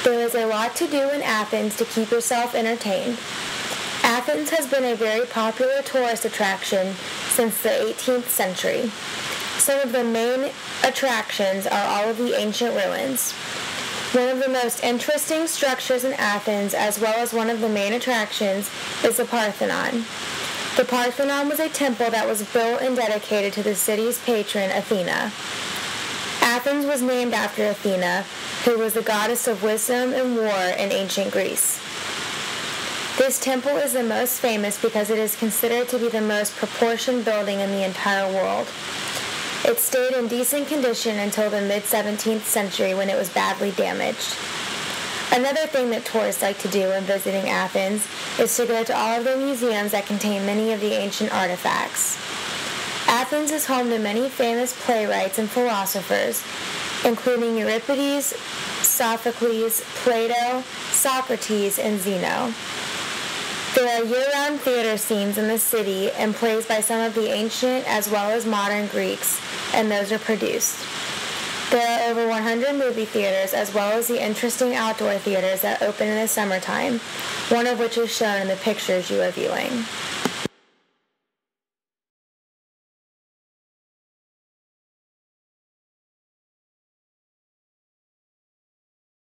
There is a lot to do in Athens to keep yourself entertained. Athens has been a very popular tourist attraction since the 18th century. Some of the main attractions are all of the ancient ruins. One of the most interesting structures in Athens, as well as one of the main attractions, is the Parthenon. The Parthenon was a temple that was built and dedicated to the city's patron, Athena. Athens was named after Athena, who was the goddess of wisdom and war in ancient Greece. This temple is the most famous because it is considered to be the most proportioned building in the entire world. It stayed in decent condition until the mid-17th century when it was badly damaged. Another thing that tourists like to do when visiting Athens is to go to all of the museums that contain many of the ancient artifacts. Athens is home to many famous playwrights and philosophers, including Euripides, Sophocles, Plato, Socrates, and Zeno. There are year-round theater scenes in the city and plays by some of the ancient as well as modern Greeks, and those are produced. There are over 100 movie theaters as well as the interesting outdoor theaters that open in the summertime, one of which is shown in the pictures you are viewing.